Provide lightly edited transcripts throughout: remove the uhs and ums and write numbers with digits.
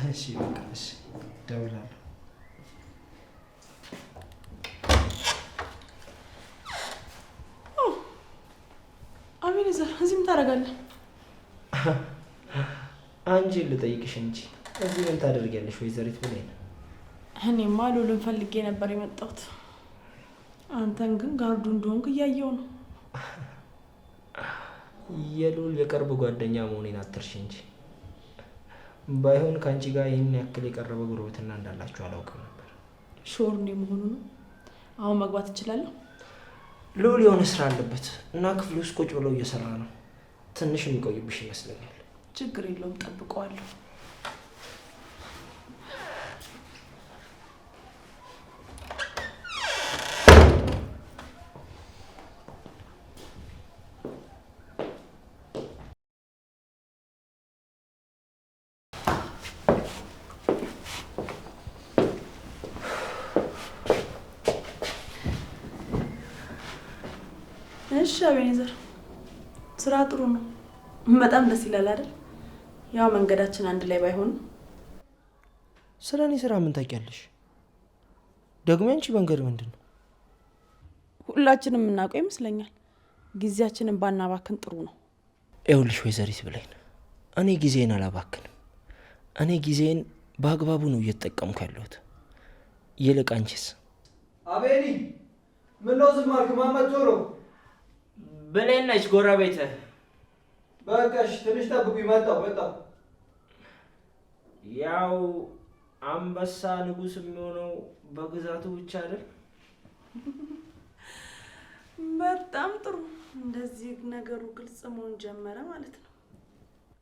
እሺ በቃ እሺ እደውላለሁ። አቤኔዘር እዚህ ምን ታደርጋለህ? አንቺን ልጠይቅሽ እንጂ እዚህ ምን ታደርጊያለሽ ወይዘሪት ብሌን? እኔማ ሉልን ፈልጌ ነበር የመጣሁት። አንተን ግን ጋርዱ እንደሆንክ እያየሁ ነው። የሉል የቅርብ ጓደኛ መሆኔን አትርሽ እንጂ ባይሆን ከአንቺ ጋር ይህን ያክል የቀረበ ጉርብትና እንዳላችሁ አላውቅም ነበር። ሾር እንደ መሆኑ ነው። አሁን መግባት እችላለሁ? ሉል የሆነ ስራ አለበት እና ክፍል ውስጥ ቁጭ ብለው እየሰራ ነው። ትንሽ የሚቆይብሽ ይመስለኛል። ችግር የለውም፣ ጠብቀዋለሁ። እሺ አቤኔዘር፣ ስራ ጥሩ ነው። በጣም ደስ ይላል አይደል? ያው መንገዳችን አንድ ላይ ባይሆንም። ስለ እኔ ስራ ምን ታውቂያለሽ? ደግሞ ያንቺ መንገድ ምንድን ነው? ሁላችንም የምናውቀው ይመስለኛል። ጊዜያችንን ባናባክን ጥሩ ነው። ይኸውልሽ ወይዘሪት ብሌን፣ እኔ ጊዜን አላባክንም። እኔ ጊዜን በአግባቡ ነው እየተጠቀምኩ ያለሁት። ይልቅ አንቺስ? አቤኒ፣ ምነው ዝም አልክ? ማመት ዞሮ ብሌን ነች ጎረቤትህ። በቃሽ፣ ትንሽ ጠብቁኝ፣ መጣሁ። ያው አንበሳ ንጉስ የሚሆነው በግዛቱ ብቻ አይደል? በጣም ጥሩ። እንደዚህ ነገሩ ግልጽ መሆን ጀመረ ማለት ነው።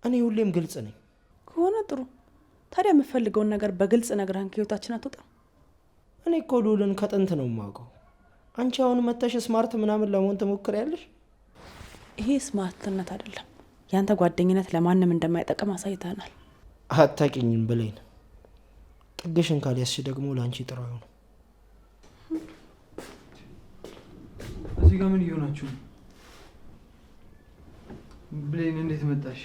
እኔ ሁሌም ግልጽ ነኝ። ከሆነ ጥሩ። ታዲያ የምፈልገውን ነገር በግልጽ ነግረህን ከህይወታችን አትወጣም? እኔ እኮ ሉልን ከጥንት ነው የማውቀው። አንቺ አሁን መተሽ ስማርት ምናምን ለመሆን ትሞክሪያለሽ? ይሄ ስማርትነት አይደለም። ያንተ ጓደኝነት ለማንም እንደማይጠቅም አሳይተናል። አታውቂኝም ብሌን። ጥግሽን ካልያዝሽ ደግሞ ለአንቺ ጥሩ ነው። እዚህ ጋር ምን እየሆናችሁ ነው? ብሌን እንዴት መጣሽ?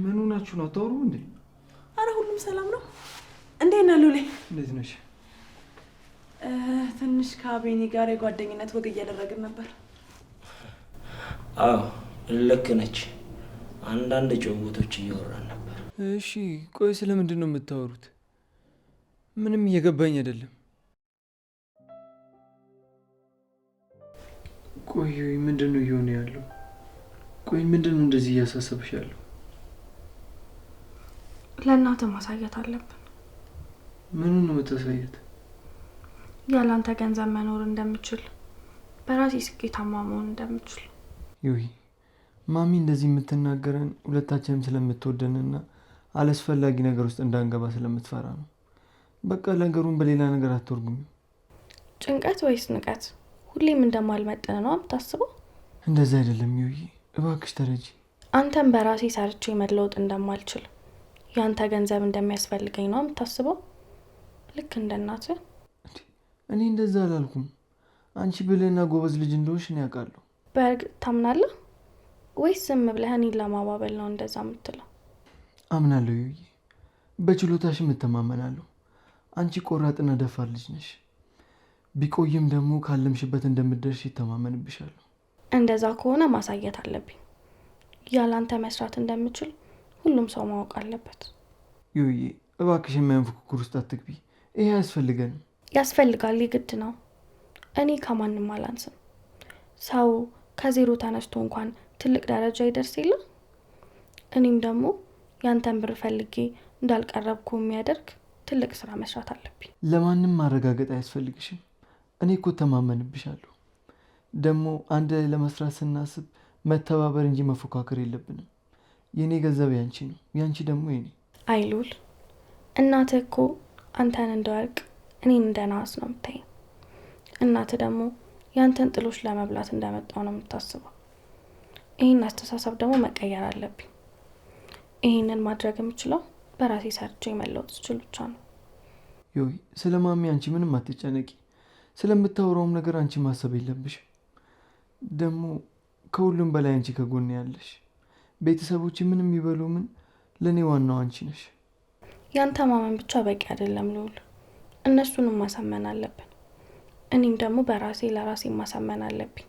ምን ሆናችሁ ነው? አታወሩም እንዴ? አረ ሁሉም ሰላም ነው። እንዴት ነህ ሉሌ? እንዴት ነሽ? ትንሽ ከአቤኒ ጋር የጓደኝነት ወግ እያደረግን ነበር። አዎ ልክ ነች። አንዳንድ ጭውውቶች እያወራን ነበር። እሺ ቆይ ስለምንድን ነው የምታወሩት? ምንም እየገባኝ አይደለም። ቆይ ምንድን ነው እየሆነ ያለው? ቆይ ምንድን ነው እንደዚህ እያሳሰብሽ ያለው? ለእናትህ ማሳየት አለብን። ምኑን ነው የምታሳየት? ያላንተ ገንዘብ መኖር እንደምችል፣ በራሴ ስኬታማ መሆን እንደምችል። ይሁይ ማሚ እንደዚህ የምትናገረን ሁለታችንም ስለምትወደንና አላስፈላጊ ነገር ውስጥ እንዳንገባ ስለምትፈራ ነው። በቃ ነገሩን በሌላ ነገር አትወርጉም። ጭንቀት ወይስ ንቀት? ሁሌም እንደማልመጥን ነው የምታስበው? እንደዛ አይደለም ይሁይ፣ እባክሽ ተረጂ። አንተም በራሴ ሰርቼ መለወጥ እንደማልችል፣ ያንተ ገንዘብ እንደሚያስፈልገኝ ነው የምታስበው? ልክ እንደ እናትህ። እኔ እንደዛ አላልኩም። አንቺ ብልህና ጎበዝ ልጅ እንደሆንሽ እኔ ያውቃለሁ። በእርግጥ ታምናለህ ወይስ ዝም ብለህ እኔን ለማባበል ነው እንደዛ የምትለው? አምናለሁ ይሁይ፣ በችሎታሽም እተማመናለሁ። አንቺ ቆራጥና ደፋር ልጅ ነሽ። ቢቆይም ደግሞ ካለምሽበት እንደምትደርሽ ይተማመንብሻለሁ። እንደዛ ከሆነ ማሳየት አለብኝ። ያላንተ መስራት እንደምችል ሁሉም ሰው ማወቅ አለበት። ይሁይ እባክሽ የማይሆን ፉክክር ውስጥ አትግቢ። ይሄ አያስፈልገንም። ያስፈልጋል፣ ግድ ነው። እኔ ከማንም አላንስም። ሰው ከዜሮ ተነስቶ እንኳን ትልቅ ደረጃ ይደርስ የለ። እኔም ደግሞ ያንተን ብር ፈልጌ እንዳልቀረብኩ የሚያደርግ ትልቅ ስራ መስራት አለብኝ። ለማንም ማረጋገጥ አያስፈልግሽም። እኔ እኮ ተማመንብሻለሁ። ደግሞ አንድ ላይ ለመስራት ስናስብ መተባበር እንጂ መፎካከር የለብንም። የእኔ ገንዘብ ያንቺ ነው፣ ያንቺ ደግሞ የኔ። አይሉል እናትህ እኮ አንተን እንደወርቅ እኔን እንደ ነሐስ ነው የምታይ። እናትህ ደግሞ ያንተን ጥሎች ለመብላት እንደመጣው ነው የምታስበው። ይህን አስተሳሰብ ደግሞ መቀየር አለብኝ። ይህንን ማድረግ የምችለው በራሴ ሰርቼ መለወጥ ስችል ብቻ ነው። ይሁይ ስለ ማሚ አንቺ ምንም አትጨነቂ። ስለምታወራውም ነገር አንቺ ማሰብ የለብሽ። ደግሞ ከሁሉም በላይ አንቺ ከጎን ያለሽ። ቤተሰቦች ምንም ይበሉ ምን ለእኔ ዋናው አንቺ ነሽ። ያንተ ማመን ብቻ በቂ አይደለም ልዑል፣ እነሱንም ማሳመን አለብን። እኔም ደግሞ በራሴ ለራሴ ማሳመን አለብኝ።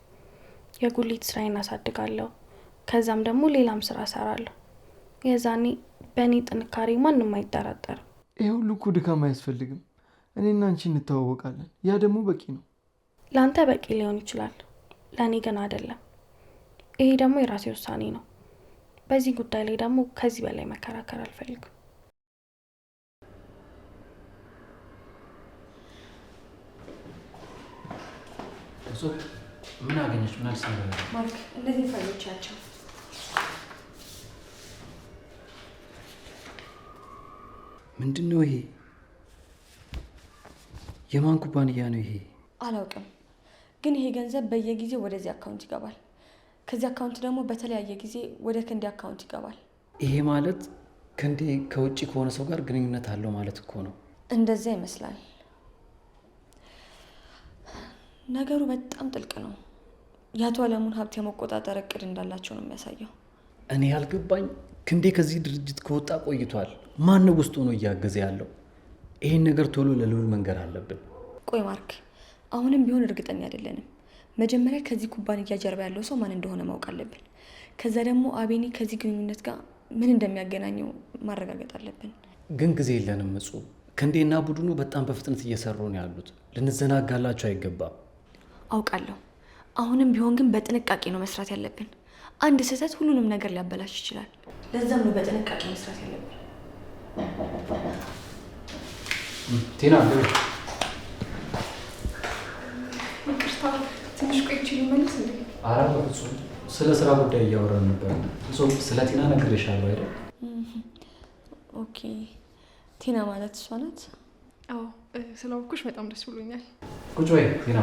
የጉሊት ስራዬን አሳድጋለሁ፣ ከዛም ደግሞ ሌላም ስራ እሰራለሁ። የዛኔ በእኔ ጥንካሬ ማንም አይጠራጠርም። ይሄ ሁሉ እኮ ድካም አያስፈልግም። እኔና አንቺ እንተዋወቃለን፣ ያ ደግሞ በቂ ነው። ለአንተ በቂ ሊሆን ይችላል፣ ለእኔ ግን አይደለም። ይሄ ደግሞ የራሴ ውሳኔ ነው። በዚህ ጉዳይ ላይ ደግሞ ከዚህ በላይ መከራከር አልፈልግም። ምን አገኘች? ምን አልሰማሁም። ማርክ እነዚህ ፋይሎች ያቸው ምንድን ነው ይሄ? የማን ኩባንያ ነው ይሄ? አላውቅም፣ ግን ይሄ ገንዘብ በየጊዜው ወደዚህ አካውንት ይገባል። ከዚህ አካውንት ደግሞ በተለያየ ጊዜ ወደ ክንዴ አካውንት ይገባል። ይሄ ማለት ክንዴ ከውጭ ከሆነ ሰው ጋር ግንኙነት አለው ማለት እኮ ነው። እንደዛ ይመስላል። ነገሩ በጣም ጥልቅ ነው። የአቶ አለሙን ሀብት የመቆጣጠር እቅድ እንዳላቸው ነው የሚያሳየው። እኔ ያልገባኝ ክንዴ ከዚህ ድርጅት ከወጣ ቆይቷል። ማን ነው ውስጥ ሆኖ እያገዘ ያለው? ይሄን ነገር ቶሎ ለልዑል መንገር አለብን። ቆይ ማርክ፣ አሁንም ቢሆን እርግጠኛ አይደለንም። መጀመሪያ ከዚህ ኩባንያ ጀርባ ያለው ሰው ማን እንደሆነ ማወቅ አለብን። ከዛ ደግሞ አቤኔ ከዚህ ግንኙነት ጋር ምን እንደሚያገናኘው ማረጋገጥ አለብን። ግን ጊዜ የለንም እጹብ። ክንዴና ቡድኑ በጣም በፍጥነት እየሰሩ ነው ያሉት። ልንዘናጋላቸው አይገባም። አውቃለሁ። አሁንም ቢሆን ግን በጥንቃቄ ነው መስራት ያለብን። አንድ ስህተት ሁሉንም ነገር ሊያበላሽ ይችላል። ለዛም ነው በጥንቃቄ መስራት ያለብን። ቲና ይቅርታ፣ ትንሽ ቆይቼ ልመለስ እንዴ? ኧረ በፍፁም ስለ ስራ ጉዳይ እያወራን ነበር። ስለ ቲና ነግሬሻለሁ አይደል? ኦኬ፣ ቲና ማለት እሷ ናት? አዎ፣ ስላወኩሽ በጣም ደስ ብሎኛል። ቁጭ በይ ቲና።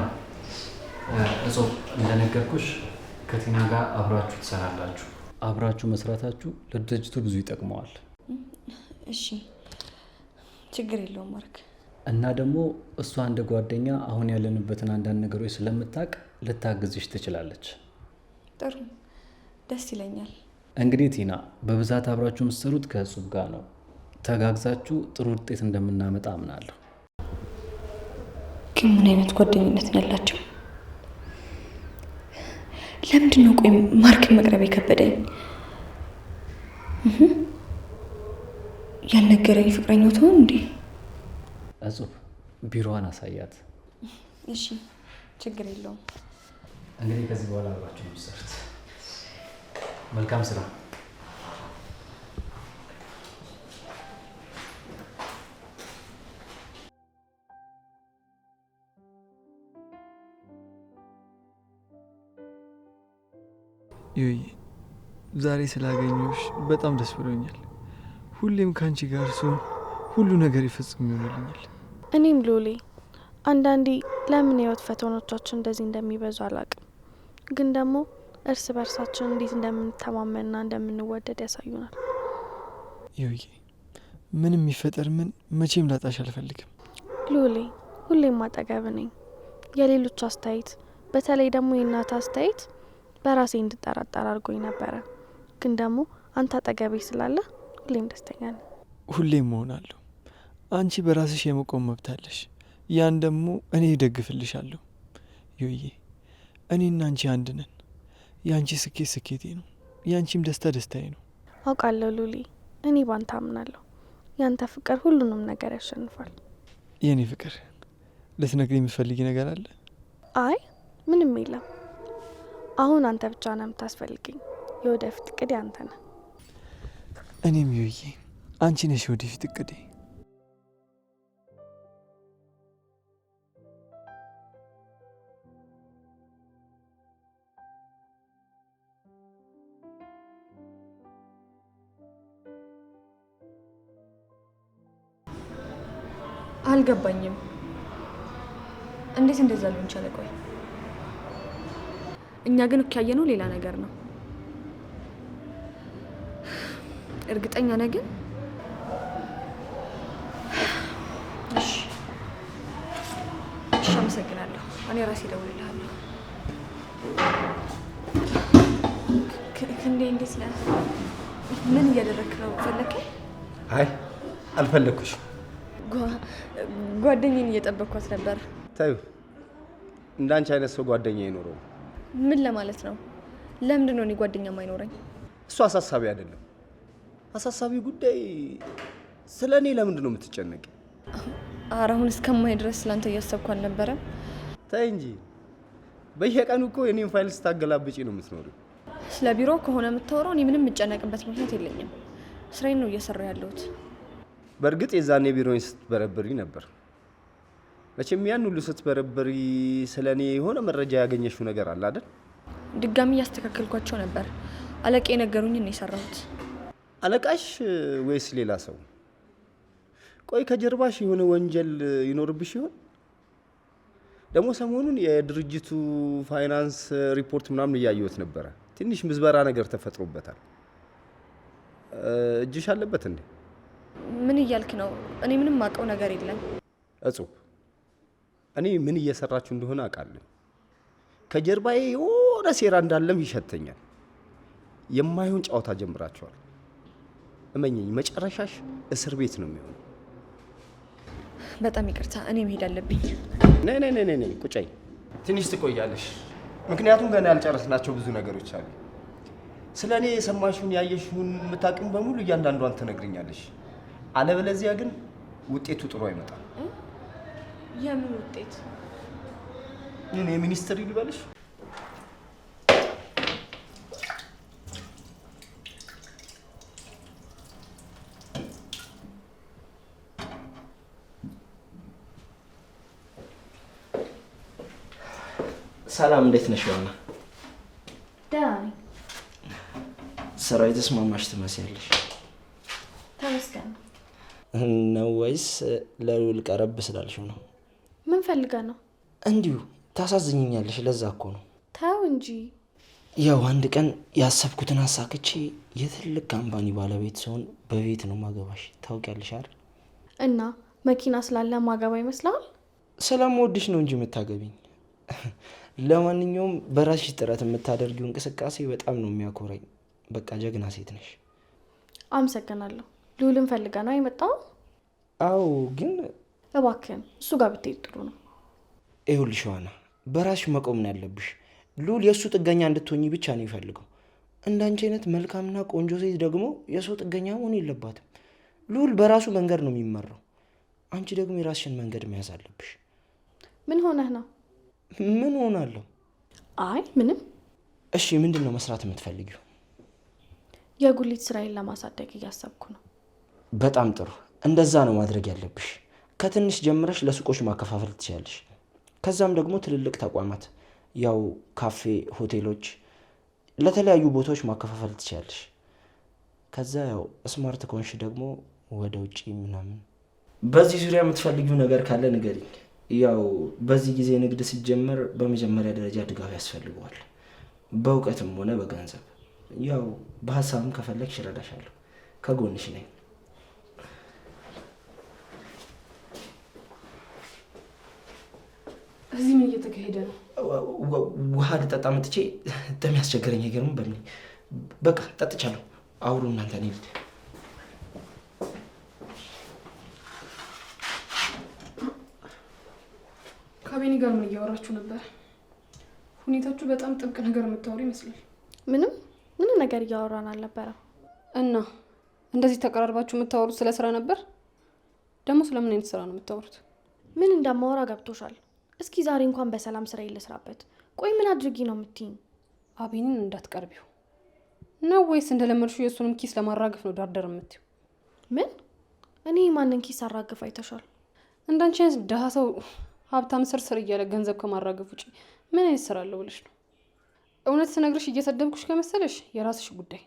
እጹብ እንደነገርኩሽ ከቲና ጋር አብራችሁ ትሰራላችሁ። አብራችሁ መስራታችሁ ለድርጅቱ ብዙ ይጠቅመዋል። እሺ፣ ችግር የለውም ማርክ። እና ደግሞ እሷ እንደ ጓደኛ አሁን ያለንበትን አንዳንድ ነገሮች ስለምታውቅ ልታግዝሽ ትችላለች። ጥሩ፣ ደስ ይለኛል። እንግዲህ ቲና፣ በብዛት አብራችሁ የምትሰሩት ከእጹብ ጋር ነው። ተጋግዛችሁ ጥሩ ውጤት እንደምናመጣ አምናለሁ። ግን ምን አይነት ጓደኝነት ነው ያላቸው? ለምንድን ነው ቆይ ማርክን መቅረብ የከበደኝ? ያልነገረኝ ፍቅረኛው ትሆን እንዴ? እጹብ፣ ቢሮዋን አሳያት። እሺ፣ ችግር የለውም። እንግዲህ ከዚህ በኋላ አብራችሁ ነው የምትሰሩት። መልካም ስራ። ዩዬ፣ ዛሬ ስላገኘሁሽ በጣም ደስ ብሎኛል። ሁሌም ከአንቺ ጋር ስሆን ሁሉ ነገር ይፈጽም ይሆንልኛል። እኔም ሉሌ፣ አንዳንዴ ለምን የህይወት ፈተናዎቻችን እንደዚህ እንደሚበዙ አላውቅም፣ ግን ደግሞ እርስ በርሳችን እንዴት እንደምንተማመንና እንደምንወደድ ያሳዩናል። ዩዬ፣ ምንም የሚፈጠር ምን መቼም ላጣሽ አልፈልግም። ሉሌ፣ ሁሌም አጠገብ ነኝ። የሌሎች አስተያየት፣ በተለይ ደግሞ የእናት አስተያየት በራሴ እንድጠራጠር አድርጎኝ ነበረ፣ ግን ደግሞ አንተ አጠገቤ ስላለ ሁሌም ደስተኛ ነኝ። ሁሌም እሆናለሁ። አንቺ በራስሽ የመቆም መብት አለሽ። ያን ደግሞ እኔ እደግፍልሻለሁ። ዩዬ፣ እኔና አንቺ አንድ ነን። የአንቺ ስኬት ስኬቴ ነው፣ የአንቺም ደስታ ደስታዬ ነው። አውቃለሁ ሉሌ፣ እኔ ባንተ አምናለሁ። ያንተ ፍቅር ሁሉንም ነገር ያሸንፋል። የእኔ ፍቅር፣ ልትነግሪ የምትፈልጊ ነገር አለ? አይ ምንም የለም። አሁን አንተ ብቻ ነው የምታስፈልገኝ። የወደፊት እቅዴ አንተ ነህ። እኔም ዩዬ፣ አንቺ ነሽ የወደፊት እቅዴ። አልገባኝም። እንዴት እንደዛ ሊሆን ቻለ? ቆይ እኛ ግን እኮ ያየነው ሌላ ነገር ነው። እርግጠኛ ነህ ግን? እሺ፣ አመሰግናለሁ። እኔ ራሴ እደውልልሃለሁ። ክንዴ እንዴት ነህ? ምን እያደረክ ነው? ፈለከኝ? አይ አልፈለኩሽ። ጓደኛዬን እየጠበቅኳት ነበር። ታዩ እንዳንቺ አይነት ሰው ጓደኛ አይኖረውም። ምን ለማለት ነው? ለምንድን ነው እኔ ጓደኛ ማይኖረኝ? እሱ አሳሳቢ አይደለም። አሳሳቢ ጉዳይ ስለ እኔ ለምንድን ነው የምትጨነቂ? ኧረ አሁን እስከማይ ድረስ ስላንተ እያሰብኩ አልነበረም። ተይ እንጂ በየቀኑ እኮ የኔን ፋይል ስታገላብጪ ነው የምትኖሪው። ስለ ቢሮ ከሆነ የምታወራው እኔ ምንም የምጨነቅበት ምክንያት የለኝም። ስራዬን ነው እየሰራሁ ያለሁት። በእርግጥ የዛኔ ቢሮዬን ስትበረብሪ ነበር። መቼም ያን ሁሉ ስትበረብሪ ስለ እኔ የሆነ መረጃ ያገኘሽው ነገር አለ አይደል? ድጋሚ እያስተካከልኳቸው ነበር። አለቃ የነገሩኝን ነው የሰራሁት። አለቃሽ ወይስ ሌላ ሰው? ቆይ ከጀርባሽ የሆነ ወንጀል ይኖርብሽ ይሆን? ደግሞ ሰሞኑን የድርጅቱ ፋይናንስ ሪፖርት ምናምን እያየሁት ነበረ። ትንሽ ምዝበራ ነገር ተፈጥሮበታል። እጅሽ አለበት እንዴ? ምን እያልክ ነው? እኔ ምንም ማውቀው ነገር የለም። እጹብ፣ እኔ ምን እየሰራችሁ እንደሆነ አውቃለሁ። ከጀርባዬ የሆነ ሴራ እንዳለም ይሸተኛል። የማይሆን ጨዋታ ጀምራችኋል። እመኘኝ፣ መጨረሻሽ እስር ቤት ነው የሚሆነው። በጣም ይቅርታ፣ እኔ መሄድ አለብኝ። ነይ ቁጭይ። ትንሽ ትቆያለሽ፣ ምክንያቱም ገና ያልጨረስናቸው ብዙ ነገሮች አሉ። ስለ እኔ የሰማሽውን ያየሽውን የምታውቂውን በሙሉ እያንዳንዷን ትነግርኛለሽ። አለበለዚያ ግን ውጤቱ ጥሩ አይመጣም። የምን ውጤት? ምን የሚኒስትር ይልበልሽ? ሰላም፣ እንዴት ነሽ ዮሐና? ደህና ነኝ። ስራው የተስማማሽ ትመስያለሽ። ተመስገን። ነው ወይስ ለሉል ቀረብ ስላልሽው ነው? ምን ፈልገህ ነው? እንዲሁ ታሳዝኝኛለሽ። ለዛ እኮ ነው። ተው እንጂ። ያው አንድ ቀን ያሰብኩትን አሳክቼ የትልቅ ካምፓኒ ባለቤት ስሆን በቤት ነው ማገባሽ። ታውቂያለሽ አይደል? እና መኪና ስላለ ማገባ ይመስላል? ስለምወድሽ ነው እንጂ የምታገቢኝ። ለማንኛውም በራስሽ ጥረት የምታደርጊው እንቅስቃሴ በጣም ነው የሚያኮራኝ። በቃ ጀግና ሴት ነሽ። አመሰግናለሁ። ልዑልን ፈልገህ ነው የመጣው? አዎ፣ ግን እባክህን እሱ ጋር ብትሄድ ጥሩ ነው። ይኸውልሽ ዮሐና፣ በራስሽ መቆም ነው ያለብሽ። ልዑል የእሱ ጥገኛ እንድትሆኚ ብቻ ነው ይፈልገው። እንዳንቺ አይነት መልካምና ቆንጆ ሴት ደግሞ የሰው ጥገኛ መሆን የለባትም። ልዑል በራሱ መንገድ ነው የሚመራው። አንቺ ደግሞ የራስሽን መንገድ መያዝ አለብሽ። ምን ሆነህ ነው? ምን ሆናለሁ? አይ ምንም። እሺ፣ ምንድን ነው መስራት የምትፈልጊው? የጉሊት ስራዬን ለማሳደግ እያሰብኩ ነው። በጣም ጥሩ። እንደዛ ነው ማድረግ ያለብሽ። ከትንሽ ጀምረሽ ለሱቆች ማከፋፈል ትችያለሽ። ከዛም ደግሞ ትልልቅ ተቋማት፣ ያው ካፌ፣ ሆቴሎች፣ ለተለያዩ ቦታዎች ማከፋፈል ትችያለሽ። ከዛ ያው ስማርት ኮንሽ ደግሞ ወደ ውጪ ምናምን። በዚህ ዙሪያ የምትፈልጊው ነገር ካለ ንገሪኝ። ያው በዚህ ጊዜ ንግድ ሲጀመር በመጀመሪያ ደረጃ ድጋፍ ያስፈልገዋል፣ በእውቀትም ሆነ በገንዘብ። ያው በሀሳብም ከፈለግሽ እረዳሻለሁ፣ ከጎንሽ ነኝ። እዚህ ምን እየተካሄደ ነው? ውሃ ልጠጣ መጥቼ ደም ያስቸገረኝ አይገርም። በምን በቃ ጠጥቻለሁ። አውሩ እናንተ። እኔ ልሂድ። ከቤኒ ጋር ምን እያወራችሁ ነበር? ሁኔታችሁ በጣም ጥብቅ ነገር የምታወሩ ይመስላል። ምንም ነገር እያወራን አልነበረም። እና እንደዚህ ተቀራርባችሁ የምታወሩት ስለ ስራ ነበር? ደግሞ ስለምን አይነት ስራ ነው የምታወሩት? ምን እንደማወራ ገብቶሻል? እስኪ ዛሬ እንኳን በሰላም ስራ ይልስራበት። ቆይ ምን አድርጊ ነው የምትይኝ? አቤንን እንዳትቀርቢው ነው ወይስ እንደለመድሽው የእሱንም ኪስ ለማራገፍ ነው ዳርዳር የምትይው? ምን? እኔ ማንን ኪስ አራግፍ አይተሻል? እንዳንቺ አይነት ደሃ ሰው ሀብታም ስርስር እያለ ገንዘብ ከማራገፍ ውጪ ምን አይነት ስራ አለው ብለሽ ነው? እውነት ስነግርሽ እየሰደብኩሽ ከመሰለሽ የራስሽ ጉዳይ።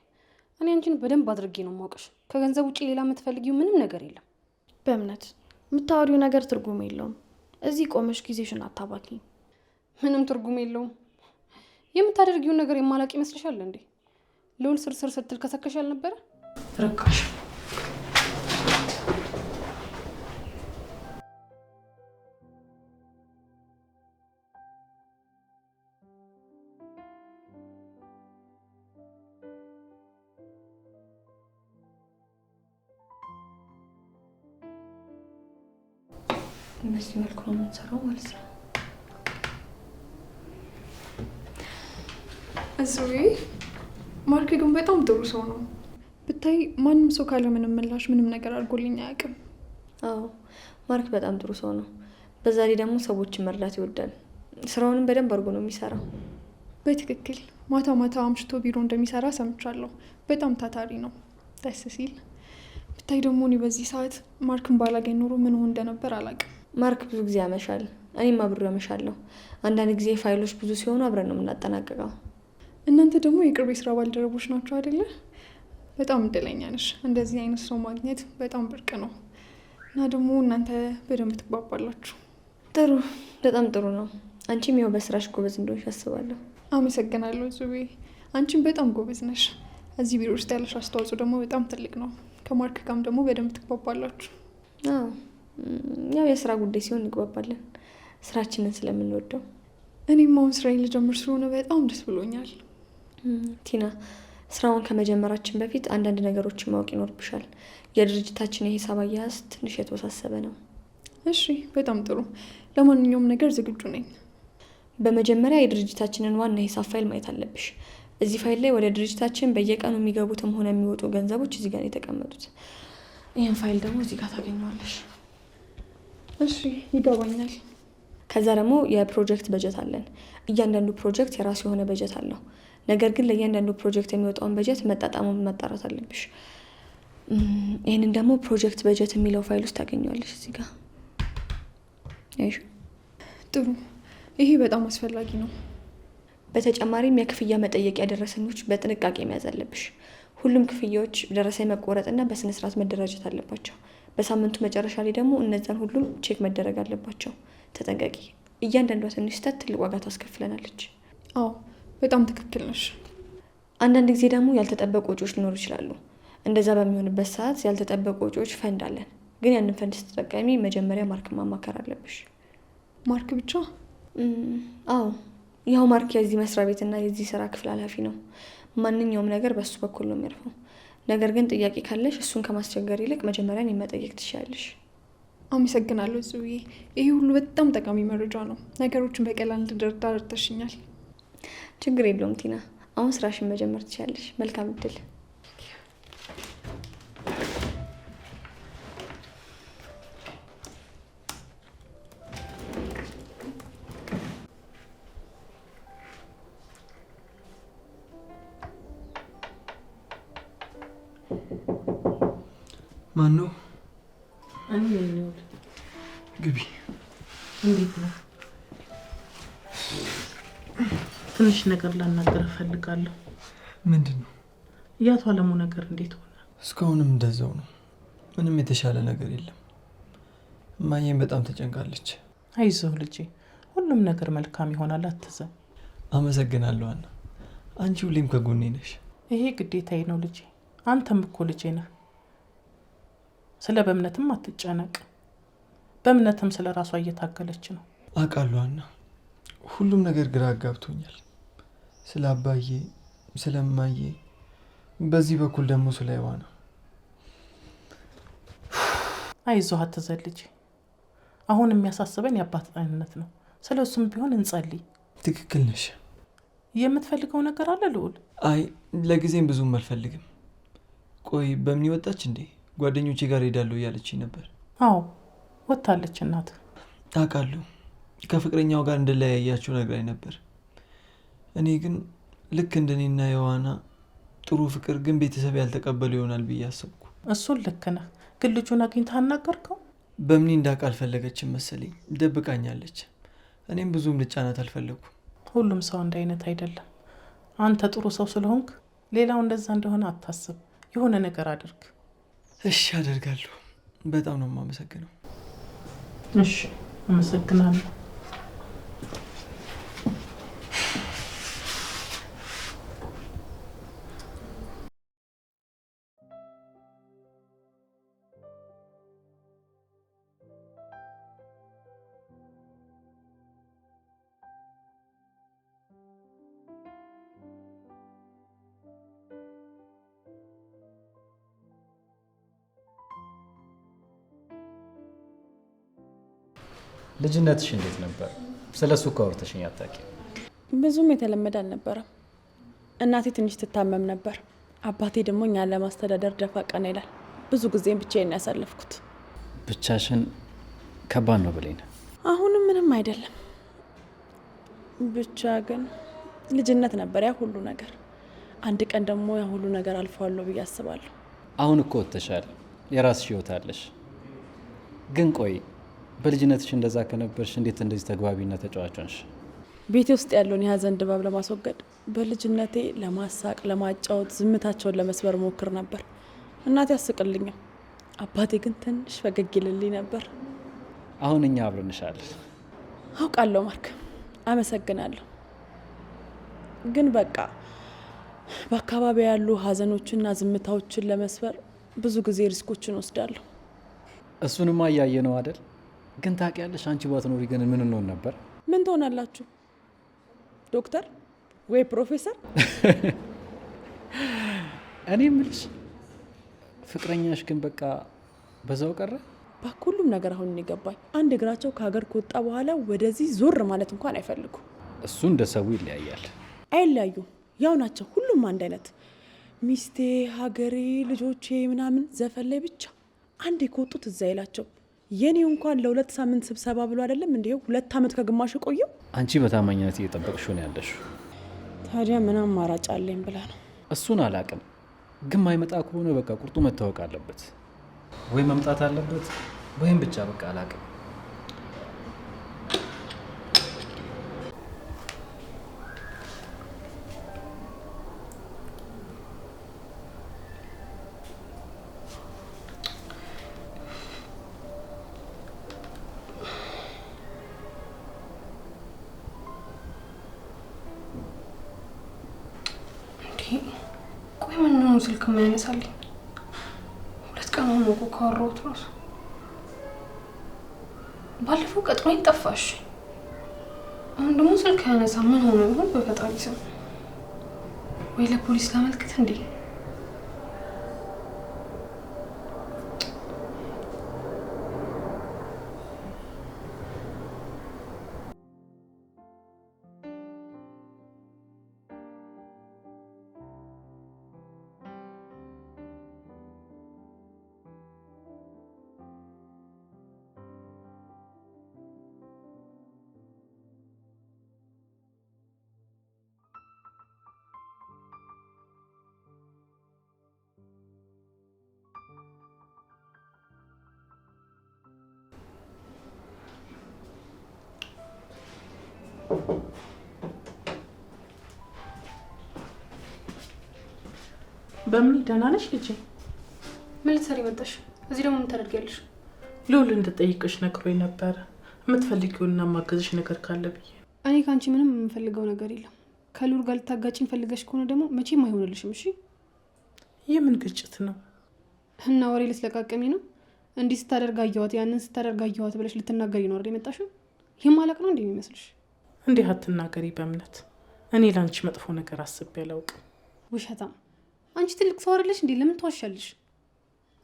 እኔ አንቺን በደንብ አድርጌ ነው የማውቅሽ። ከገንዘብ ውጪ ሌላ የምትፈልጊው ምንም ነገር የለም። በእምነት የምታወሪው ነገር ትርጉም የለውም። እዚህ ቆመሽ ጊዜሽን አታባኪኝ። ምንም ትርጉም የለውም። የምታደርጊውን ነገር የማላቅ ይመስልሻል እንዴ? ልዑል ስርስር ስትል ከሰከሽ አልነበረ? ረካሽ በዚህ መልኩ ነው የምንሰራው ማለት ነው። እዙዬ ማርክ ግን በጣም ጥሩ ሰው ነው ብታይ። ማንም ሰው ካለ ምንም ምላሽ ምንም ነገር አድርጎልኝ አያውቅም። አዎ ማርክ በጣም ጥሩ ሰው ነው። በዛ ላይ ደግሞ ሰዎችን መርዳት ይወዳል። ስራውንም በደንብ አድርጎ ነው የሚሰራው። በትክክል ማታ ማታ አምሽቶ ቢሮ እንደሚሰራ ሰምቻለሁ። በጣም ታታሪ ነው፣ ደስ ሲል። ብታይ ደግሞ እኔ በዚህ ሰዓት ማርክን ባላገኝ ኖሮ ምን ሆን እንደነበር አላውቅም። ማርክ ብዙ ጊዜ ያመሻል፣ እኔም አብሬ ያመሻለሁ። አንዳንድ ጊዜ ፋይሎች ብዙ ሲሆኑ አብረን ነው የምናጠናቅቀው። እናንተ ደግሞ የቅርብ የስራ ባልደረቦች ናቸው አይደለ? በጣም እድለኛ ነሽ። እንደዚህ አይነት ሰው ማግኘት በጣም ብርቅ ነው እና ደግሞ እናንተ በደንብ ትግባባላችሁ። ጥሩ፣ በጣም ጥሩ ነው። አንቺም ያው በስራሽ ጎበዝ እንደሆንሽ አስባለሁ። አመሰግናለሁ ዙቤ። አንቺም በጣም ጎበዝ ነሽ። እዚህ ቢሮ ውስጥ ያለሽ አስተዋጽኦ ደግሞ በጣም ትልቅ ነው። ከማርክ ጋርም ደግሞ በደንብ ትግባባላችሁ። አዎ ያው የስራ ጉዳይ ሲሆን እንግባባለን፣ ስራችንን ስለምንወደው። እኔም አሁን ስራዬን ልጀምር ስለሆነ በጣም ደስ ብሎኛል። ቲና፣ ስራውን ከመጀመራችን በፊት አንዳንድ ነገሮችን ማወቅ ይኖርብሻል። የድርጅታችን የሂሳብ አያያዝ ትንሽ የተወሳሰበ ነው። እሺ፣ በጣም ጥሩ። ለማንኛውም ነገር ዝግጁ ነኝ። በመጀመሪያ የድርጅታችንን ዋና ሂሳብ ፋይል ማየት አለብሽ። እዚህ ፋይል ላይ ወደ ድርጅታችን በየቀኑ የሚገቡትም ሆነ የሚወጡ ገንዘቦች እዚህ ጋር የተቀመጡት። ይህን ፋይል ደግሞ እዚህ ጋር ታገኘዋለሽ። እሺ፣ ይገባኛል። ከዛ ደግሞ የፕሮጀክት በጀት አለን። እያንዳንዱ ፕሮጀክት የራሱ የሆነ በጀት አለው። ነገር ግን ለእያንዳንዱ ፕሮጀክት የሚወጣውን በጀት መጣጣሙን ማጣራት አለብሽ። ይህንን ደግሞ ፕሮጀክት በጀት የሚለው ፋይል ውስጥ ታገኘዋለሽ እዚህ ጋር። ጥሩ፣ ይሄ በጣም አስፈላጊ ነው። በተጨማሪም የክፍያ መጠየቂያ ደረሰኞች በጥንቃቄ መያዝ አለብሽ። ሁሉም ክፍያዎች ደረሰኝ መቆረጥና በስነስርዓት መደራጀት አለባቸው። በሳምንቱ መጨረሻ ላይ ደግሞ እነዛን ሁሉም ቼክ መደረግ አለባቸው። ተጠንቀቂ። እያንዳንዷ ትንሽ ስህተት ትልቅ ዋጋ ታስከፍለናለች። አዎ በጣም ትክክል ነሽ። አንዳንድ ጊዜ ደግሞ ያልተጠበቁ ወጪዎች ሊኖሩ ይችላሉ። እንደዛ በሚሆንበት ሰዓት ያልተጠበቁ ወጪዎች ፈንድ አለን። ግን ያንን ፈንድ ስትጠቀሚ መጀመሪያ ማርክ ማማከር አለብሽ። ማርክ ብቻ? አዎ ያው ማርክ የዚህ መስሪያ ቤትና የዚህ ስራ ክፍል ኃላፊ ነው። ማንኛውም ነገር በሱ በኩል ነው የሚያርፈው። ነገር ግን ጥያቄ ካለሽ እሱን ከማስቸገር ይልቅ መጀመሪያ እኔን መጠየቅ ትችላለሽ። አመሰግናለሁ ጽዬ። ይሄ ሁሉ በጣም ጠቃሚ መረጃ ነው። ነገሮችን በቀላል እንድረዳ ረድተሽኛል። ችግር የለውም ቲና። አሁን ስራሽን መጀመር ትችላለሽ። መልካም እድል። ማን ነው? እኔ ነኝ። ግቢ። እንዴት ነው? ትንሽ ነገር ላናገር እፈልጋለሁ። ምንድን ነው? የአቶ አለሙ ነገር እንዴት ሆነ? እስካሁንም እንደዛው ነው። ምንም የተሻለ ነገር የለም። እማዬም በጣም ተጨንቃለች። አይዞህ ልጄ፣ ሁሉም ነገር መልካም ይሆናል፣ አትዘን። አመሰግናለሁ አና። አንቺ ሁሌም ከጎኔ ነሽ። ይሄ ግዴታዬ ነው ልጄ። አንተም እኮ ልጄ ነህ። ስለ በእምነትም አትጨነቅ። በእምነትም ስለ ራሷ እየታገለች ነው። አውቃለሁ አና። ሁሉም ነገር ግራ አጋብቶኛል። ስለ አባዬ፣ ስለ እማዬ፣ በዚህ በኩል ደግሞ ስለ ዮሐና። አይዞህ አትዘን ልጄ። አሁን የሚያሳስበን የአባት ጤንነት ነው። ስለ እሱም ቢሆን እንጸልይ። ትክክል ነሽ። የምትፈልገው ነገር አለ ልዑል? አይ ለጊዜም ብዙም አልፈልግም። ቆይ በምን ወጣች እንዴ? ጓደኞቼ ጋር ሄዳለሁ እያለችኝ ነበር። አዎ ወጥታለች እናት። አውቃለሁ። ከፍቅረኛው ጋር እንደለያያችሁ ነግራኝ ነበር። እኔ ግን ልክ እንደኔና ዮሐና ጥሩ ፍቅር ግን ቤተሰብ ያልተቀበሉ ይሆናል ብዬ አሰብኩ። እሱን ልክ ነህ። ግን ልጁን አግኝተህ አናገርከው? በምን እንዳውቅ አልፈለገችም መሰለኝ። ደብቃኛለች። እኔም ብዙም ልጫናት አልፈለኩም። ሁሉም ሰው አንድ አይነት አይደለም። አንተ ጥሩ ሰው ስለሆንክ ሌላው እንደዛ እንደሆነ አታስብ። የሆነ ነገር አድርግ። እሺ አደርጋለሁ። በጣም ነው የማመሰግነው። እሺ አመሰግናለሁ። ልጅነትሽ እንዴት ነበር? ስለሱ እኮ አውርተሽኝ አታውቂም። ብዙም የተለመደ አልነበረም። እናቴ ትንሽ ትታመም ነበር። አባቴ ደግሞ እኛን ለማስተዳደር ደፋ ቀና ይላል። ብዙ ጊዜም ብቻዬን ያሳለፍኩት። ብቻሽን ከባድ ነው ብሌን። አሁንም ምንም አይደለም። ብቻ ግን ልጅነት ነበር ያ ሁሉ ነገር። አንድ ቀን ደግሞ ያ ሁሉ ነገር አልፈዋለሁ ብዬ አስባለሁ። አሁን እኮ ወጥተሻል፣ የራስሽ ህይወት አለሽ። ግን ቆይ በልጅነትሽ እንደዛ ከነበርሽ እንዴት እንደዚህ ተግባቢና ተጫዋች ሆንሽ? ቤቴ ውስጥ ያለውን የሀዘን ድባብ ለማስወገድ በልጅነቴ ለማሳቅ፣ ለማጫወት፣ ዝምታቸውን ለመስበር ሞክር ነበር። እናቴ አስቅልኛል፣ አባቴ ግን ትንሽ ፈገግ ይልልኝ ነበር። አሁን እኛ አብረንሻለን። አውቃለሁ ማርክ፣ አመሰግናለሁ። ግን በቃ በአካባቢ ያሉ ሀዘኖችና ዝምታዎችን ለመስበር ብዙ ጊዜ ሪስኮችን ወስዳለሁ። እሱንማ እያየ ነው አይደል? ግን ታውቂያለሽ፣ አንቺ ባትኖሪ ግን ምን እንሆን ነበር? ምን ትሆናላችሁ? ዶክተር ወይ ፕሮፌሰር? እኔ የምልሽ ፍቅረኛሽ ግን በቃ በዛው ቀረ? ሁሉም ነገር አሁን ይገባኝ። አንድ እግራቸው ከሀገር ከወጣ በኋላ ወደዚህ ዞር ማለት እንኳን አይፈልጉ። እሱ እንደ ሰው ይለያያል። አይለያዩም፣ ያው ናቸው። ሁሉም አንድ አይነት ሚስቴ፣ ሀገሬ፣ ልጆቼ ምናምን ዘፈን ላይ ብቻ አንዴ ከወጡት እዛ ይላቸው። የኔው እንኳን ለ2 ሳምንት ስብሰባ ብሎ አይደለም እንዴ 2 ዓመት ከግማሽ ቆየው። አንቺ በታማኝነት እየጠበቅሽው ነው ያለሽው። ታዲያ ምን አማራጭ አለኝ ብላ ነው? እሱን አላቅም፣ ግን ማይመጣ ከሆነ በቃ ቁርጡ መታወቅ አለበት። ወይ መምጣት አለበት ወይም ብቻ በቃ አላቅም። ቆይ ምን ነው ስልክ የማያነሳልኝ? 2 ቀን ሆኖ እኮ ካወራሁት እራሱ። ባለፈው ቀጥሮኝ ጠፋሽ፣ አሁን ደግሞ ስልክ ያነሳ። ምን ሆነ ይሆን? በፈጣሪ ስም ወይ ለፖሊስ ላመልክት እንዴ? በምን ደህና ነሽ ልጄ? ምን ልትሰሪ መጣሽ? እዚህ ደግሞ ምን ታደርጊያለሽ? ልዑል እንድጠይቅሽ ነግሮኝ ነበረ። የምትፈልጊውና ማገዝሽ ነገር ካለ ብዬ። እኔ ከአንቺ ምንም የምፈልገው ነገር የለም። ከልዑል ጋር ልታጋጭኝ ፈልገሽ ከሆነ ደግሞ መቼም አይሆንልሽም። እሺ? የምን ግጭት ነው? እና ወሬ ልትለቃቀሚ ነው? እንዲህ ስታደርግ አየኋት፣ ያንን ስታደርግ አየኋት ብለሽ ልትናገሪ ነው አይደል የመጣሽው? ይህ ማለቅ ነው እንዴ የሚመስልሽ? እንዲህ አትናገሪ በእምነት። እኔ ለአንቺ መጥፎ ነገር አስቤ አላውቅም። ውሸታም! አንቺ ትልቅ ሰው አይደለሽ እንዴ? ለምን ተዋሻለሽ?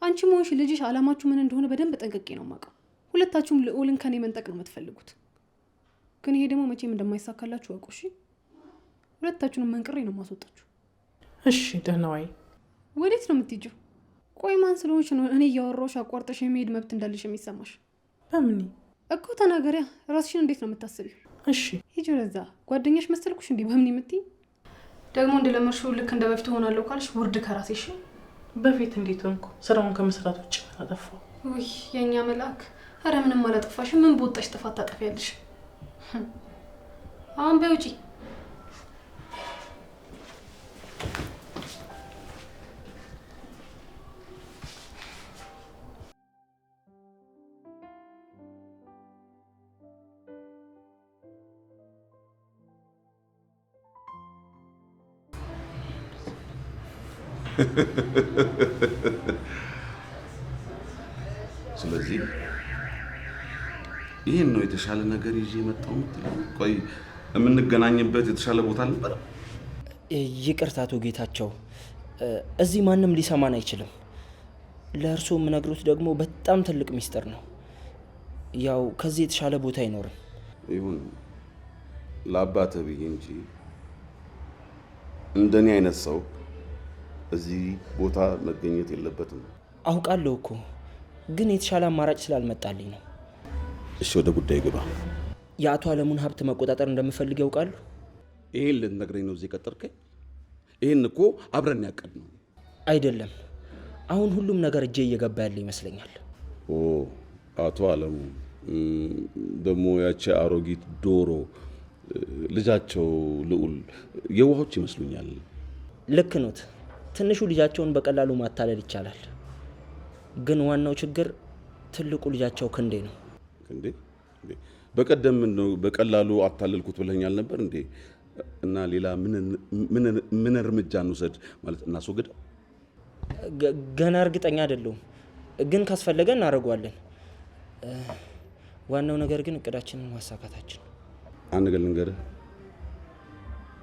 አንቺ ሞሽ ልጅሽ አላማችሁ ምን እንደሆነ በደንብ ጠንቅቄ ነው የማውቀው። ሁለታችሁም ልዑልን ከኔ መንጠቅ ነው የምትፈልጉት። ግን ይሄ ደግሞ መቼም እንደማይሳካላችሁ አውቁ። እሺ? ሁለታችሁንም መንቅሬ ነው ማስወጣችሁ። እሺ ደህና ዋይ። ወዴት ነው የምትሄጂው? ቆይ ማን ስለሆንሽ ነው እኔ እያወራሁሽ አቋርጠሽ የመሄድ መብት እንዳለሽ የሚሰማሽ? በምን እኮ ተናገሪያ። ራስሽን እንዴት ነው የምታስቢው? እሺ ሂጂ ወደዛ። ጓደኛሽ መሰልኩሽ እንዴ? በምን የምትይ ደግሞ እንደለመድሽው ልክ እንደ በፊት ሆናለሁ ካልሽ ውርድ ከራሴሽ። በፊት እንዴት ሆንኩ? ስራውን ከመስራት ውጭ አጠፋው። ውይ የኛ መልአክ! አረ ምንም አላጠፋሽም። ምን በወጣሽ ጥፋት ታጠፊያለሽ? አሁን በይ ውጪ። ስለዚህ ይህን ነው የተሻለ ነገር ይዤ የመጣው የምትለው? ቆይ የምንገናኝበት የተሻለ ቦታ አልነበረ? ይቅርታ አቶ ጌታቸው፣ እዚህ ማንም ሊሰማን አይችልም። ለእርስዎ የምነግሩት ደግሞ በጣም ትልቅ ሚስጥር ነው። ያው ከዚህ የተሻለ ቦታ አይኖርም። ይሁን ለአባትህ ብዬ እንጂ እንደኔ አይነት ሰው እዚህ ቦታ መገኘት የለበትም። አውቃለሁ እኮ ግን የተሻለ አማራጭ ስላልመጣልኝ ነው። እሺ ወደ ጉዳይ ግባ። የአቶ አለሙን ሀብት መቆጣጠር እንደምፈልግ ያውቃሉ? ይሄን ልትነግረኝ ነው እዚህ ቀጠርከኝ? ይሄን እኮ አብረን ያቀድነው አይደለም። አሁን ሁሉም ነገር እጄ እየገባ ያለ ይመስለኛል። ኦ አቶ አለሙ ደግሞ ያቺ አሮጊት ዶሮ ልጃቸው ልዑል የዋሆች ይመስሉኛል። ልክ ኖት። ትንሹ ልጃቸውን በቀላሉ ማታለል ይቻላል። ግን ዋናው ችግር ትልቁ ልጃቸው ክንዴ ነው። ክንዴ? በቀደም ነው በቀላሉ አታለልኩት ብለኛል ነበር እንዴ? እና ሌላ ምን እርምጃ እንውሰድ ማለት እናስወግድ? ገና እርግጠኛ አይደለሁም፣ ግን ካስፈለገ እናደርገዋለን። ዋናው ነገር ግን እቅዳችንን ማሳካታችን። አንድ ነገር ልንገርህ፣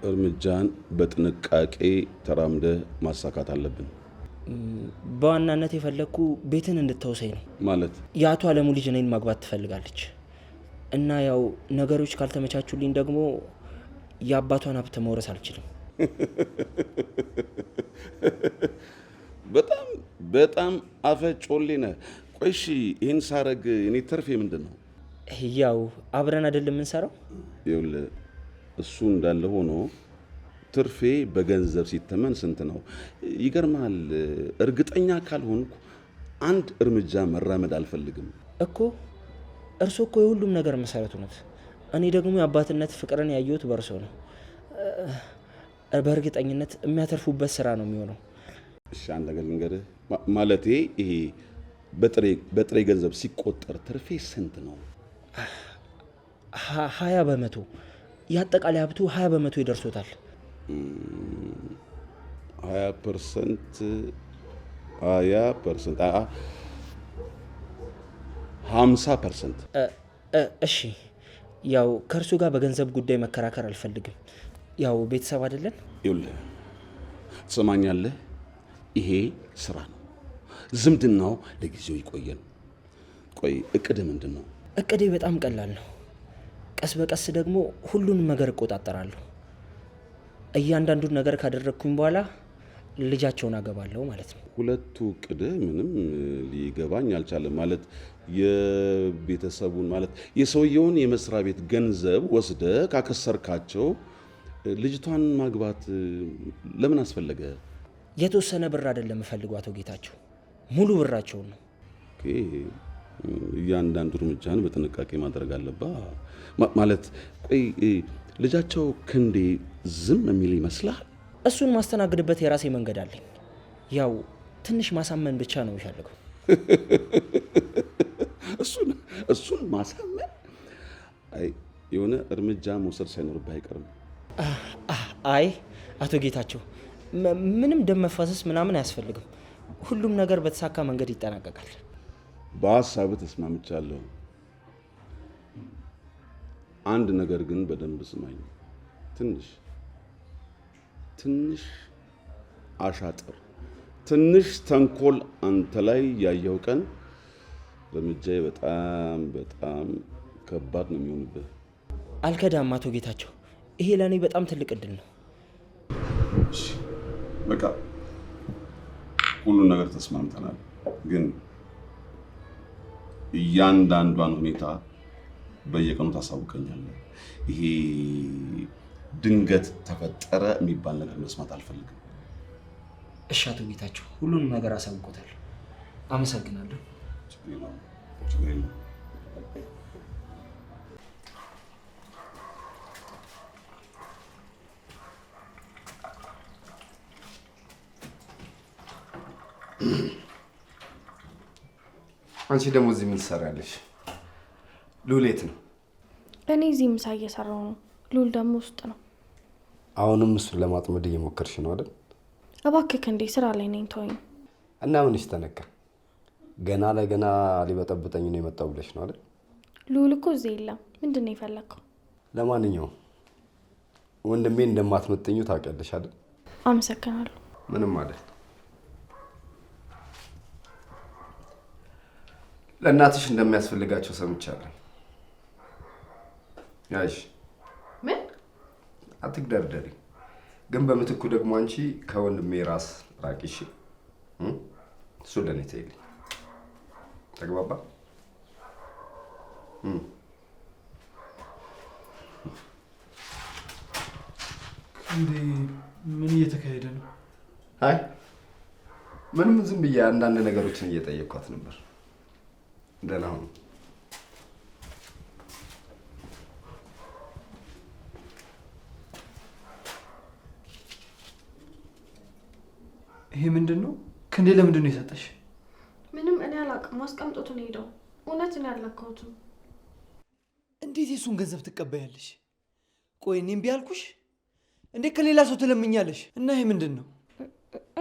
እርምጃን በጥንቃቄ ተራምደህ ማሳካት አለብን። በዋናነት የፈለግኩ ቤትን እንድታውሰኝ ነው። ማለት የአቶ አለሙ ልጅ እኔን ማግባት ትፈልጋለች እና ያው ነገሮች ካልተመቻቹልኝ ደግሞ የአባቷን ሀብት መውረስ አልችልም። በጣም አፈጮሌ ነህ። ቆይ እሺ ይህን ሳረግ እኔ ተርፌ ምንድን ነው? ያው አብረን አይደለም የምንሰራው? ይኸውልህ እሱ እንዳለ ሆኖ ትርፌ በገንዘብ ሲተመን ስንት ነው? ይገርማል። እርግጠኛ ካልሆንኩ አንድ እርምጃ መራመድ አልፈልግም እኮ። እርሶ እኮ የሁሉም ነገር መሰረቱ ነት። እኔ ደግሞ የአባትነት ፍቅርን ያየሁት በእርሶ ነው። በእርግጠኝነት የሚያተርፉበት ስራ ነው የሚሆነው። እሺ አንድ ነገር ልንገርህ፣ ማለቴ ይሄ በጥሬ ገንዘብ ሲቆጠር ትርፌ ስንት ነው? 20 በመቶ። የአጠቃላይ ሀብቱ 20 በመቶ ይደርሶታል። 20% 50%። እሺ ያው ከእርሱ ጋር በገንዘብ ጉዳይ መከራከር አልፈልግም። ያው ቤተሰብ አይደለን? ይኸውልህ ትሰማኛለህ? ይሄ ስራ ነው። ዝምድናው ለጊዜው ይቆየን። ቆይ እቅድ ምንድን ነው? እቅዴ በጣም ቀላል ነው። ቀስ በቀስ ደግሞ ሁሉንም ነገር እቆጣጠራለሁ። እያንዳንዱን ነገር ካደረግኩኝ በኋላ ልጃቸውን አገባለሁ ማለት ነው። ሁለቱ እቅድ ምንም ሊገባኝ አልቻለም። ማለት የቤተሰቡን ማለት የሰውየውን የመስሪያ ቤት ገንዘብ ወስደ ካከሰርካቸው ልጅቷን ማግባት ለምን አስፈለገ? የተወሰነ ብር አይደለም የምፈልገው አቶ ጌታቸው፣ ሙሉ ብራቸውን ነው። እያንዳንዱ እርምጃን በጥንቃቄ ማድረግ አለባ ማለት። ቆይ ልጃቸው ክንዴ ዝም የሚል ይመስላል? እሱን ማስተናግድበት የራሴ መንገድ አለኝ። ያው ትንሽ ማሳመን ብቻ ነው የሚፈልገው። እሱን ማሳመን? አይ የሆነ እርምጃ መውሰድ ሳይኖርብህ አይቀርም። አይ አቶ ጌታቸው ምንም ደም መፋሰስ ምናምን አያስፈልግም። ሁሉም ነገር በተሳካ መንገድ ይጠናቀቃል። በሀሳብ ተስማምቻለሁ። አንድ ነገር ግን በደንብ ስማኝ። ትንሽ አሻጥር፣ ትንሽ ተንኮል አንተ ላይ ያየው ቀን እርምጃዬ በጣም ከባድ ነው የሚሆንብህ። አልከዳም አቶ ጌታቸው፣ ይሄ ለእኔ በጣም ትልቅ እድል ነው። በቃ ሁሉን ነገር ተስማምተናል። ግን እያንዳንዷን ሁኔታ በየቀኑ ታሳውቀኛለህ። ይሄ ድንገት ተፈጠረ የሚባል ነገር መስማት አልፈልግም። እሺ አቶ ጌታቸው፣ ሁሉንም ነገር አሳውቆታል። አመሰግናለሁ። ችግር የለውም። አንቺ ደግሞ እዚህ ምን ትሰሪያለሽ? ሉል የት ነው? እኔ እዚህ ምሳ እየሰራው ነው። ሉል ደግሞ ውስጥ ነው። አሁንም እሱን ለማጥመድ እየሞከርሽ ነው አይደል? እባክህ እንዴ ስራ ላይ ነኝ፣ ተወኝ። እና ምንሽ ተነካ? ገና ለገና ሊበጠብጠኝ ነው የመጣው ብለሽ ነው አይደል? ሉል እኮ እዚህ የለም። ምንድን ነው የፈለግከው? ለማንኛውም ወንድሜ እንደማትመጥኙ ታውቂያለሽ አይደል? አመሰግናለሁ። ምንም ማለት ለእናትሽ እንደሚያስፈልጋቸው ሰምቻለሁ። ያሽ ምን? አትግደርደሪ። ግን በምትኩ ደግሞ አንቺ ከወንድሜ ራስ ራቂ። እሺ? እሱ ለእኔ ተይልኝ። ተግባባ? እንዴ ምን እየተካሄደ ነው? አይ ምንም፣ ዝም ብዬ አንዳንድ ነገሮችን እየጠየቅኳት ነበር። ደህና ሁኑ። ይሄ ምንድን ነው? ክንዴ ለምንድን ነው የሰጠሽ? ምንም እኔ አላውቅም። አስቀምጦት ነው ሄደው። እውነት እኔ አልነካሁትም። እንዴት የሱን ገንዘብ ትቀበያለሽ? ቆይ እኔ እምቢ አልኩሽ? እንዴት ከሌላ ሰው ትለምኛለሽ? እና ይሄ ምንድን ነው?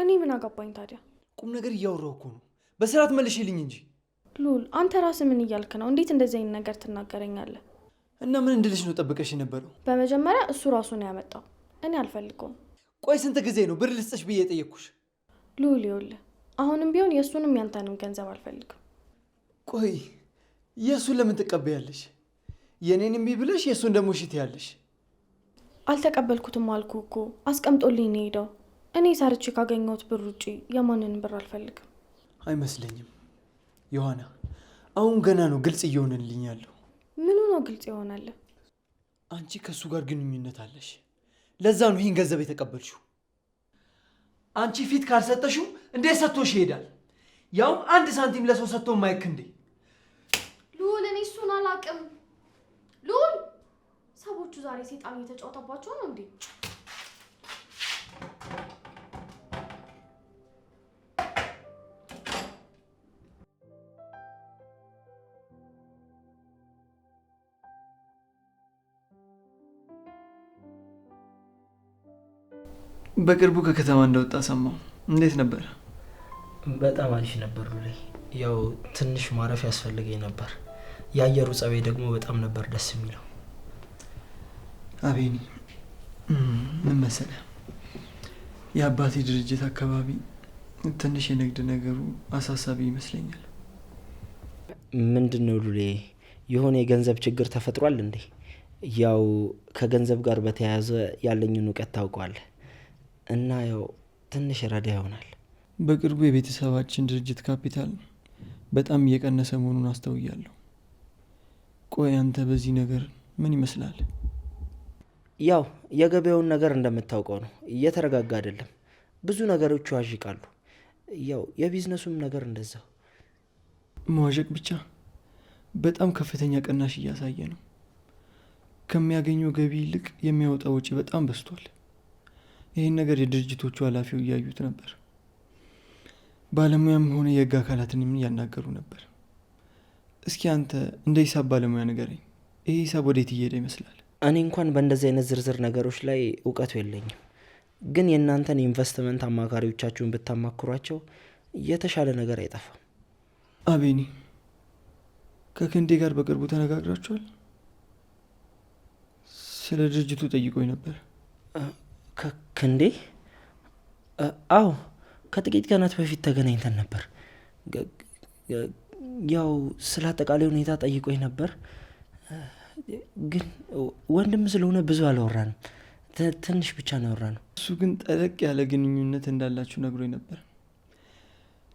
እኔ ምን አገባኝ ታዲያ? ቁም ነገር እያወራሁ እኮ ነው። በስርዓት መልሽልኝ እንጂ። ሉል አንተ ራስህ ምን እያልክ ነው? እንዴት እንደዚህ አይነት ነገር ትናገረኛለህ? እና ምን እንድልሽ ነው ጠብቀሽ የነበረው? በመጀመሪያ እሱ ራሱ ነው ያመጣው። እኔ አልፈልገውም። ቆይ ስንት ጊዜ ነው ብር ልስጥሽ ብዬ የጠየቅኩሽ? ሉል ይኸውልህ፣ አሁንም ቢሆን የእሱንም ያንተንም ገንዘብ አልፈልግም። ቆይ የእሱን ለምን ትቀበያለሽ? የእኔን እምቢ ብለሽ የእሱን ደግሞ እሺ ትያለሽ? አልተቀበልኩትም አልኩ እኮ። አስቀምጦልኝ ነው ሄደው። እኔ ሰርቼ ካገኘሁት ብር ውጪ የማንንም ብር አልፈልግም። አይመስለኝም ዮሐና። አሁን ገና ነው ግልጽ እየሆነልኝ ያለው። ምኑ ነው ግልጽ ይሆናል? አንቺ ከእሱ ጋር ግንኙነት አለሽ። ለዛ ነው ይህን ገንዘብ የተቀበልሽው። አንቺ ፊት ካልሰጠሽው እንዴት ሰጥቶሽ ይሄዳል? ያውም 1 ሳንቲም ለሰው ሰጥቶ ማይክ እንዴ? ሉል እኔ እሱን አላውቅም። ሉል ሰዎቹ ዛሬ ሴጣን እየተጫወተባቸው ነው እንዴ? በቅርቡ ከከተማ እንደወጣ ሰማሁ። እንዴት ነበር? በጣም አሪፍ ነበር ሉሌ። ያው ትንሽ ማረፍ ያስፈልገኝ ነበር። የአየሩ ጸባይ ደግሞ በጣም ነበር ደስ የሚለው። አቤኒ ምን መሰለህ፣ የአባቴ ድርጅት አካባቢ ትንሽ የንግድ ነገሩ አሳሳቢ ይመስለኛል። ምንድን ነው ሉሌ? የሆነ የገንዘብ ችግር ተፈጥሯል እንዴ? ያው ከገንዘብ ጋር በተያያዘ ያለኝን እውቀት ታውቀዋለህ እና ያው ትንሽ ረዳ ይሆናል። በቅርቡ የቤተሰባችን ድርጅት ካፒታል በጣም እየቀነሰ መሆኑን አስተውያለሁ። ቆይ አንተ በዚህ ነገር ምን ይመስላል? ያው የገበያውን ነገር እንደምታውቀው ነው፣ እየተረጋጋ አይደለም። ብዙ ነገሮች ይዋዥቃሉ። ያው የቢዝነሱም ነገር እንደዛው። መዋዠቅ ብቻ በጣም ከፍተኛ ቅናሽ እያሳየ ነው። ከሚያገኘው ገቢ ይልቅ የሚያወጣው ወጪ በጣም በዝቷል። ይህን ነገር የድርጅቶቹ ኃላፊው እያዩት ነበር። ባለሙያም ሆነ የህግ አካላትንም እያናገሩ ነበር። እስኪ አንተ እንደ ሂሳብ ባለሙያ ንገረኝ፣ ይህ ሂሳብ ወዴት እየሄደ ይመስላል? እኔ እንኳን በእንደዚህ አይነት ዝርዝር ነገሮች ላይ እውቀቱ የለኝም፣ ግን የእናንተን ኢንቨስትመንት አማካሪዎቻችሁን ብታማክሯቸው የተሻለ ነገር አይጠፋም። አቤኒ፣ ከክንዴ ጋር በቅርቡ ተነጋግራችኋል? ስለ ድርጅቱ ጠይቆኝ ነበር። ክንዴ? አዎ፣ ከጥቂት ቀናት በፊት ተገናኝተን ነበር። ያው ስለ አጠቃላይ ሁኔታ ጠይቆኝ ነበር፣ ግን ወንድም ስለሆነ ብዙ አላወራንም። ትንሽ ብቻ ነው ያወራነው። እሱ ግን ጠለቅ ያለ ግንኙነት እንዳላችሁ ነግሮኝ ነበር።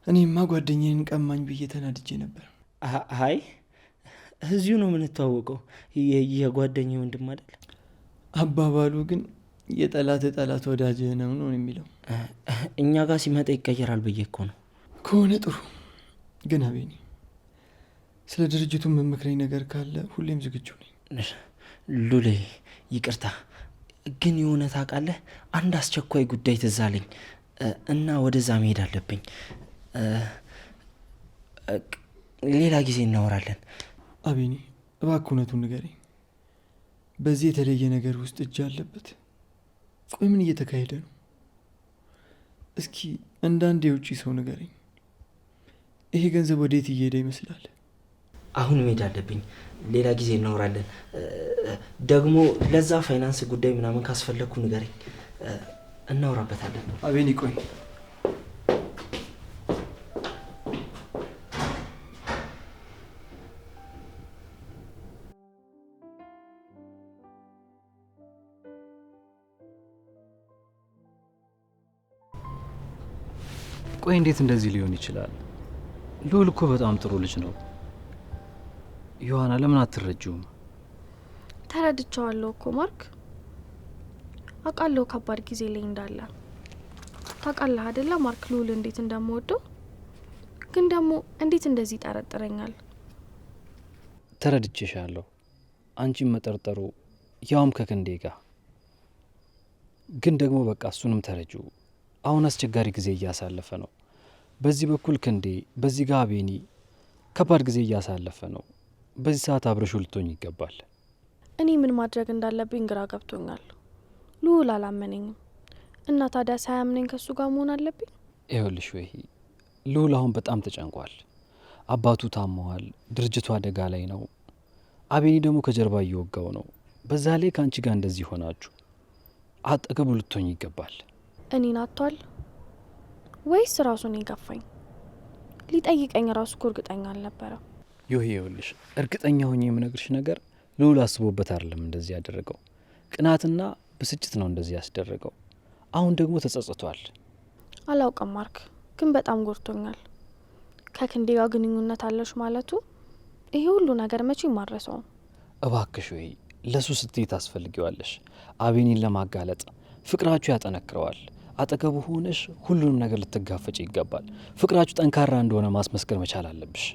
እኔማ ጓደኛዬን ቀማኝ ብዬ ተናድጄ ነበር። አይ እዚሁ ነው የምንተዋወቀው። የጓደኛ ወንድም አይደል? አባባሉ ግን የጠላት ጠላት ወዳጅ ነው ነው የሚለው። እኛ ጋር ሲመጣ ይቀየራል ብዬ እኮ ነው። ከሆነ ጥሩ። ግን አቤኒ፣ ስለ ድርጅቱ የምመክረኝ ነገር ካለ ሁሌም ዝግጁ ነኝ። ሉሌ፣ ይቅርታ ግን የሆነ ታውቃለህ፣ አንድ አስቸኳይ ጉዳይ ትዝ አለኝ እና ወደዛ መሄድ አለብኝ። ሌላ ጊዜ እናወራለን። አቤኒ፣ እባክህ እውነቱን ንገረኝ። በዚህ የተለየ ነገር ውስጥ እጅ አለበት? ቆይ ምን እየተካሄደ ነው? እስኪ እንዳንድ የውጭ ሰው ንገረኝ። ይሄ ገንዘብ ወዴት እየሄደ ይመስላል? አሁን መሄድ አለብኝ። ሌላ ጊዜ እናወራለን። ደግሞ ለዛ ፋይናንስ ጉዳይ ምናምን ካስፈለግኩ ንገረኝ፣ እናወራበታለን። አቤኒ ቆይ፣ ቆይ እንዴት እንደዚህ ሊሆን ይችላል? ልዑል እኮ በጣም ጥሩ ልጅ ነው። ዮሐና ለምን አትረጂውም? ተረድቼዋለሁ እኮ ማርክ። አውቃለሁ ከባድ ጊዜ ላይ እንዳለ። ታውቃለህ አይደለ ማርክ ልዑል እንዴት እንደምወደው። ግን ደግሞ እንዴት እንደዚህ ይጠረጥረኛል? ተረድቼሻለሁ። አንቺም መጠርጠሩ ያውም ከክንዴ ጋር። ግን ደግሞ በቃ እሱንም ተረጂው። አሁን አስቸጋሪ ጊዜ እያሳለፈ ነው። በዚህ በኩል ክንዴ፣ በዚህ ጋር አቤኒ ከባድ ጊዜ እያሳለፈ ነው። በዚህ ሰዓት አብረሹ ልትሆኝ ይገባል። እኔ ምን ማድረግ እንዳለብኝ ግራ ገብቶኛል። ልዑል አላመነኝም እና ታዲያ ሳያምነኝ ከሱ ጋር መሆን አለብኝ? ይኸውልሽ ወይ ልዑል አሁን በጣም ተጨንቋል። አባቱ ታመዋል። ድርጅቱ አደጋ ላይ ነው። አቤኒ ደግሞ ከጀርባ እየወጋው ነው። በዛ ላይ ከአንቺ ጋር እንደዚህ ሆናችሁ አጠገቡ ልትሆኝ ይገባል። እኔን አጥቷል ወይስ ራሱን የገፋኝ? ሊጠይቀኝ ራሱ እኮ እርግጠኛ አልነበረም። ይኸውልሽ እርግጠኛ ሆኜ የምነግርሽ ነገር ልዑል አስቦበት አይደለም እንደዚህ ያደረገው። ቅናትና ብስጭት ነው እንደዚህ ያስደረገው። አሁን ደግሞ ተጸጽቷል። አላውቅም ማርክ፣ ግን በጣም ጎርቶኛል። ከክንዴ ጋር ግንኙነት አለሽ ማለቱ ይሄ ሁሉ ነገር መቼ ማረሰውም። እባክሽ ወይ ለሱ ስትይ ታስፈልጊዋለሽ። አቤኒን ለማጋለጥ ፍቅራችሁ ያጠነክረዋል። አጠገቡ ሆነሽ ሁሉንም ነገር ልትጋፈጭ ይገባል። ፍቅራችሁ ጠንካራ እንደሆነ ማስመስከር መቻል አለብሽ።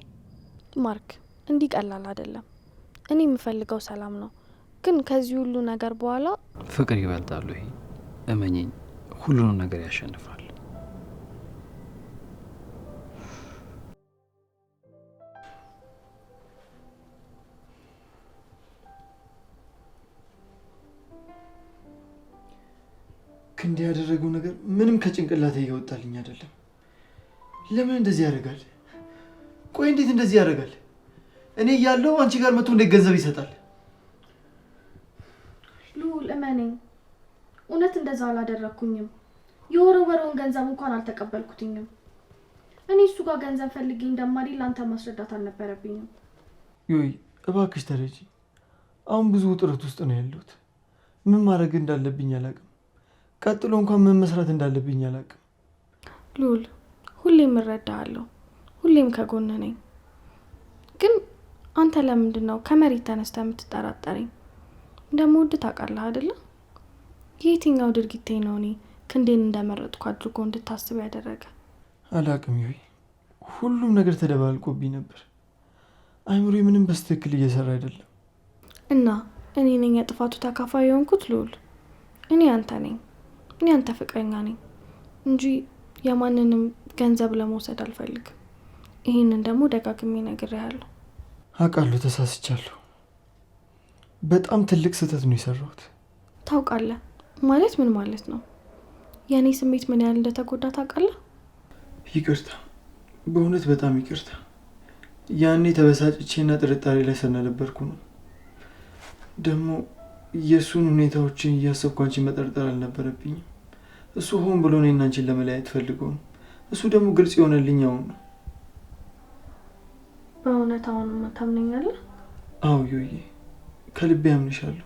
ማርክ እንዲህ ቀላል አይደለም። እኔ የምፈልገው ሰላም ነው። ግን ከዚህ ሁሉ ነገር በኋላ ፍቅር ይበልጣሉ። ይሄ እመኚኝ፣ ሁሉንም ነገር ያሸንፋል። ክንዴ ያደረገው ነገር ምንም ከጭንቅላቴ እየወጣልኝ አይደለም። ለምን እንደዚህ ያደርጋል? ቆይ እንዴት እንደዚህ ያደርጋል? እኔ እያለሁ አንቺ ጋር መጥቶ እንዴት ገንዘብ ይሰጣል? ልዑል እመነኝ፣ እውነት እንደዛ አላደረግኩኝም። የወረወረውን ገንዘብ እንኳን አልተቀበልኩትኝም። እኔ እሱ ጋር ገንዘብ ፈልጌ እንደማሪ ለአንተ ማስረዳት አልነበረብኝም። ዮይ እባክሽ ተረጂ። አሁን ብዙ ውጥረት ውስጥ ነው ያለሁት። ምን ማድረግ እንዳለብኝ አላውቅም። ቀጥሎ እንኳን ምን መስራት እንዳለብኝ አላውቅም። ልዑል ሁሌም እረዳሃለሁ፣ ሁሌም ከጎን ነኝ። ግን አንተ ለምንድን ነው ከመሬት ተነስተ የምትጠራጠረኝ? እንደምወድ ታውቃለህ አይደለ? የየትኛው ድርጊቴ ነው እኔ ክንዴን እንደመረጥኩ አድርጎ እንድታስብ ያደረገ? አላውቅም ዮይ፣ ሁሉም ነገር ተደባልቆብኝ ነበር። አይምሮዬ ምንም በስትክክል እየሰራ አይደለም። እና እኔ ነኝ የጥፋቱ ተካፋይ የሆንኩት? ልዑል እኔ አንተ ነኝ፣ እኔ አንተ ፍቅረኛ ነኝ እንጂ የማንንም ገንዘብ ለመውሰድ አልፈልግም። ይህንን ደግሞ ደጋግሜ ነግሬሃለሁ። አውቃለሁ፣ ተሳስቻለሁ። በጣም ትልቅ ስህተት ነው የሰራሁት። ታውቃለህ ማለት ምን ማለት ነው? የእኔ ስሜት ምን ያህል እንደተጎዳ ታውቃለህ? ይቅርታ፣ በእውነት በጣም ይቅርታ። ያኔ ተበሳጭቼና ጥርጣሬ ላይ ስለነበርኩ ነው። ደግሞ የእሱን ሁኔታዎችን እያሰብኩ አንቺን መጠርጠር አልነበረብኝም። እሱ ሆን ብሎ እኔና አንቺን ለመለያየት ፈልጎ ነው። እሱ ደግሞ ግልጽ የሆነልኝ አሁን ነው። በእውነት አሁን ታምነኛለህ? አዎ ዮዬ፣ ከልቤ አምንሻለሁ።